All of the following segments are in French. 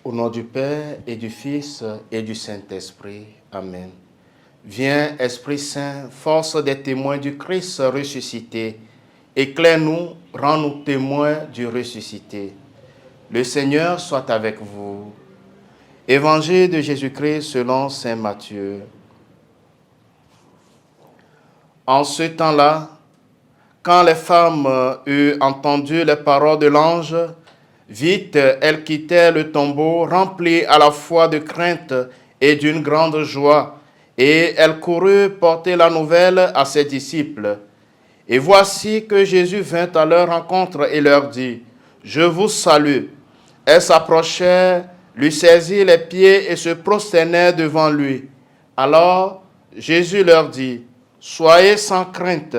Au nom du Père et du Fils et du Saint-Esprit. Amen. Viens, Esprit Saint, force des témoins du Christ ressuscité. Éclaire-nous, rends-nous témoins du ressuscité. Le Seigneur soit avec vous. Évangile de Jésus-Christ selon saint Matthieu. En ce temps-là, quand les femmes eurent entendu les paroles de l'ange, vite, elles quittèrent le tombeau, remplies à la fois de crainte et d'une grande joie, et elles coururent porter la nouvelle à ses disciples. Et voici que Jésus vint à leur rencontre et leur dit, « Je vous salue. » Elles s'approchèrent, lui saisirent les pieds et se prosternèrent devant lui. Alors Jésus leur dit, « Soyez sans crainte,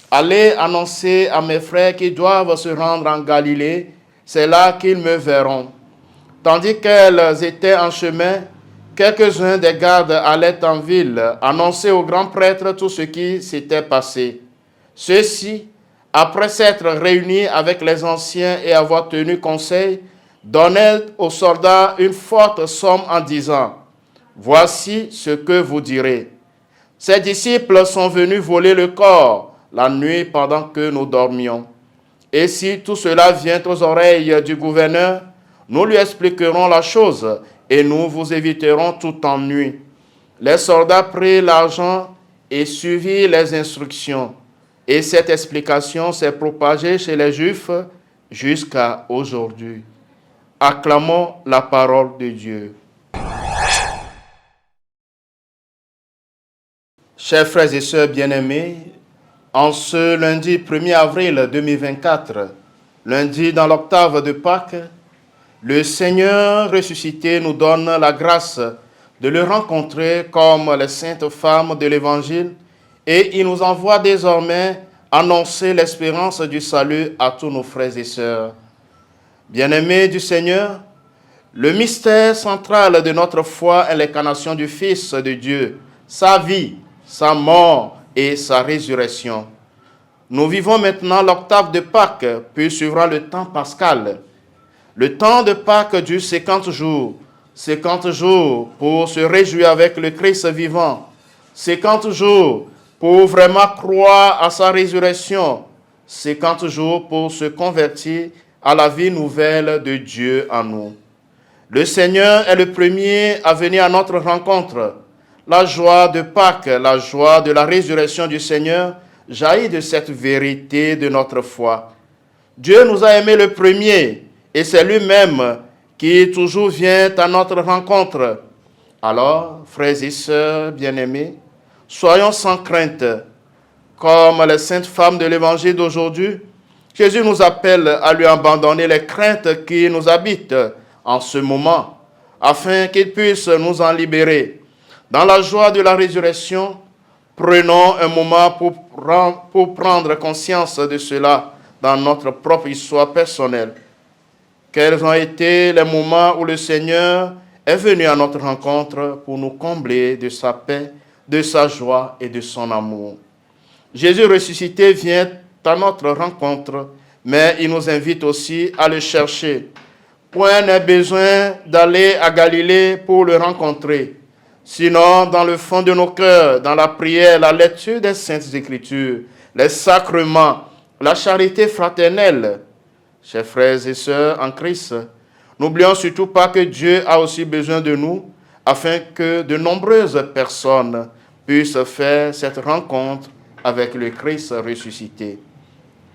allez annoncer à mes frères qui doivent se rendre en Galilée, c'est là qu'ils me verront. » Tandis qu'elles étaient en chemin, quelques-uns des gardes allaient en ville annoncer au grand prêtre tout ce qui s'était passé. Ceux-ci, après s'être réunis avec les anciens et avoir tenu conseil, donnaient aux soldats une forte somme en disant, « Voici ce que vous direz. Ces disciples sont venus voler le corps la nuit pendant que nous dormions. Et si tout cela vient aux oreilles du gouverneur, nous lui expliquerons la chose et nous vous éviterons tout ennui. » Les soldats prirent l'argent et suivirent les instructions. Et cette explication s'est propagée chez les Juifs jusqu'à aujourd'hui. Acclamons la parole de Dieu. Chers frères et sœurs bien-aimés, en ce lundi 1er avril 2024, lundi dans l'octave de Pâques, le Seigneur ressuscité nous donne la grâce de le rencontrer comme les saintes femmes de l'Évangile et il nous envoie désormais annoncer l'espérance du salut à tous nos frères et sœurs. Bien-aimés du Seigneur, le mystère central de notre foi est l'incarnation du Fils de Dieu, sa vie, sa mort et sa résurrection. Nous vivons maintenant l'octave de Pâques, puis suivra le temps pascal. Le temps de Pâques dure 50 jours. 50 jours pour se réjouir avec le Christ vivant. 50 jours pour vraiment croire à sa résurrection. 50 jours pour se convertir à la vie nouvelle de Dieu en nous. Le Seigneur est le premier à venir à notre rencontre. La joie de Pâques, la joie de la résurrection du Seigneur jaillit de cette vérité de notre foi. Dieu nous a aimés le premier et c'est lui-même qui toujours vient à notre rencontre. Alors, frères et sœurs bien-aimés, soyons sans crainte. Comme les saintes femmes de l'évangile d'aujourd'hui, Jésus nous appelle à lui abandonner les craintes qui nous habitent en ce moment, afin qu'il puisse nous en libérer. Dans la joie de la résurrection, prenons un moment pour prendre conscience de cela dans notre propre histoire personnelle. Quels ont été les moments où le Seigneur est venu à notre rencontre pour nous combler de sa paix, de sa joie et de son amour. Jésus ressuscité vient à notre rencontre, mais il nous invite aussi à le chercher. Point n'est besoin d'aller à Galilée pour le rencontrer. Sinon, dans le fond de nos cœurs, dans la prière, la lecture des Saintes Écritures, les sacrements, la charité fraternelle. Chers frères et sœurs en Christ, n'oublions surtout pas que Dieu a aussi besoin de nous afin que de nombreuses personnes puissent faire cette rencontre avec le Christ ressuscité.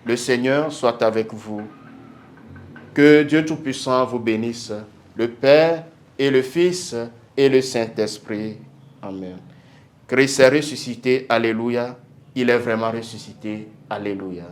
Le Seigneur soit avec vous. Que Dieu Tout-Puissant vous bénisse, le Père et le Fils et le Saint-Esprit. Amen. Christ est ressuscité, alléluia. Il est vraiment ressuscité, alléluia.